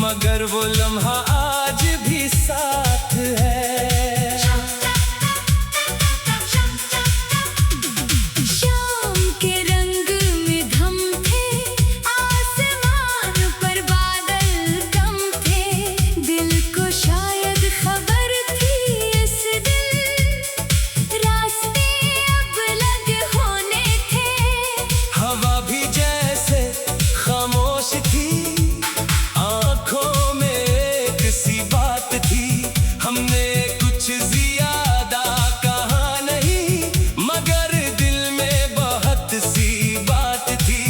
मगर वो लम्हा आज भी साथ है। शाम के रंग में धम थे, आसमान पर बादल कम थे। दिल को शायद खबर थी इस दिन, रास्ते अब अलग होने थे। हवा भी जैसे खामोश थी, आंखों में एक सी बात थी। हमने कुछ ज्यादा कहा नहीं, मगर दिल में बहुत सी बात थी।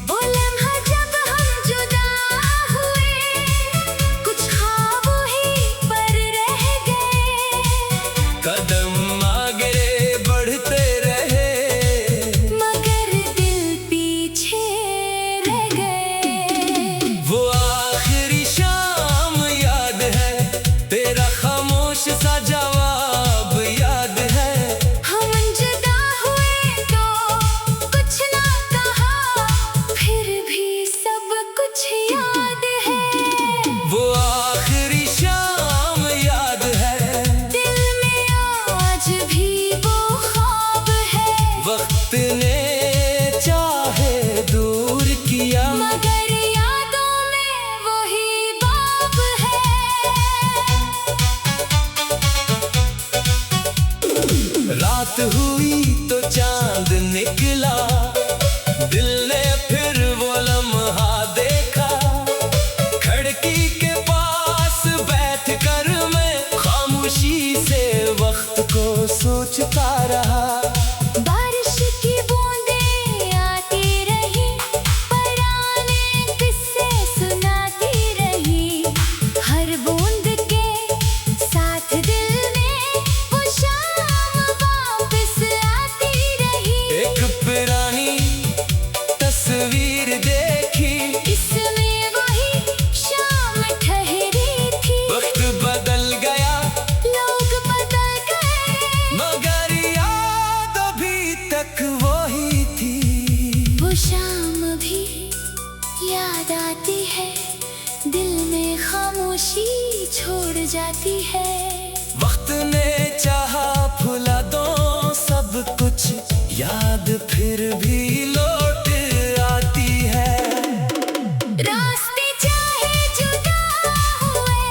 वो लम्हा जब हम जुदा हुए, कुछ ख्वाब ही पर रह गए। कदम आगे बढ़ते रहे, मगर दिल पीछे रह गए। वो आखिरी शाम याद है, तेरा खामोश सा जवाब याद है। हम जुदा हुए तो कुछ ना कहा, फिर भी सब कुछ याद है। वो आखिरी शाम याद है, दिल में आज भी वो ख्वाब है। वक्त ने चाहे दूर किया, मगर यादों में वही बाब है। रात हुई तो चांद निकला, दिल ने फिर वो लम्हा देखा। खिड़की के पास बैठ कर मैं खामोशी से वक्त को सोचता रहा। बारिश की बूंदें आती रही, पुराने किस्से सुनाती रही। हर बूंद के साथ दिल में वो शाम वापस आती रही। एक पुरानी तस्वीर देखी, इसमें वही शाम ठहरी थी। वक्त बदल गया लोग बदल गए, मगर याद अभी तक वही थी। वो शाम भी याद आती है, दिल में खामोशी छोड़ जाती है। वक्त ने चाहा भुला दो सब कुछ, याद फिर भी लौट आती है। रास्ते चाहे जुदा हुए,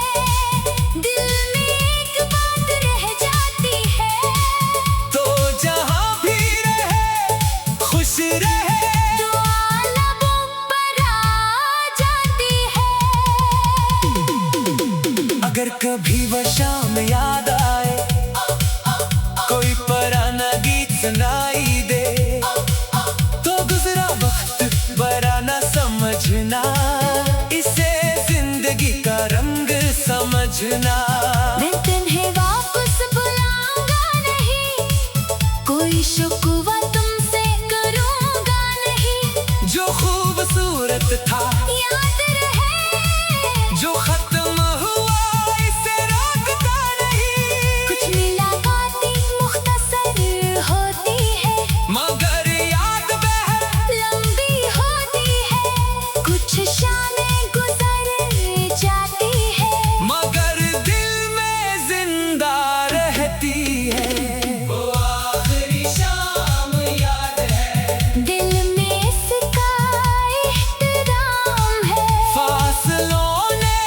दिल में एक बात रह जाती है। तो जहां भी रहे खुश रहे, दुआ लबों पर आ जाती है। अगर कभी वह शाम याद आए, कोई पुराना गीत सुनाई दे, तो गुजरा वक्त बरा न समझना, इसे जिंदगी का रंग समझना। मैं तुम्हें वापस बुलाऊंगा नहीं, कोई शिकवा तुमसे करूंगा नहीं। जो खूबसूरत था याद रहे, जो खत्म हुआ इसे रोकता नहीं। कुछ मुलाकातें मुख्तसर होती है, मगर याद वह लंबी होती है। कुछ शामें गुजर जाती है, मगर दिल में जिंदा रहती है। वो आखिरी शाम याद है, दिल में इसका एहतराम है। फासलों ने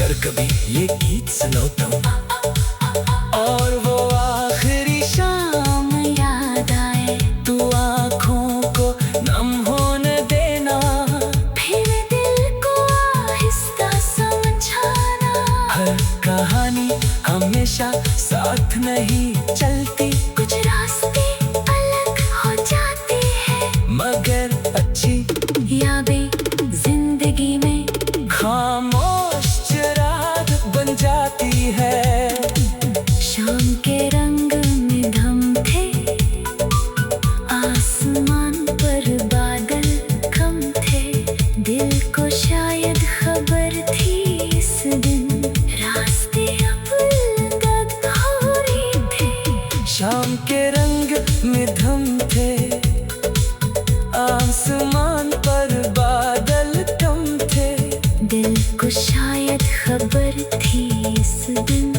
कर कभी ये गीत सुनो तुम, और वो आखिरी शाम याद आए, तू आँखों को नम होने देना, फिर दिल को आहिस्ता समझाना। हर कहानी हमेशा साथ नहीं चलती, कुछ रास्ते अलग हो जाते हैं, मगर अच्छी यादें जिंदगी में खामोश चिराग बन जाती है। शाम के रंग में धम थे, आसमान पर बादल कम थे, दिल को शायद खबर थी इस दिन, रास्ते अब अलग हो रहे थे। शाम के रंग में धम थे, आसमान पर बादल कम थे, दिल को शायद खबर थी इस दिन,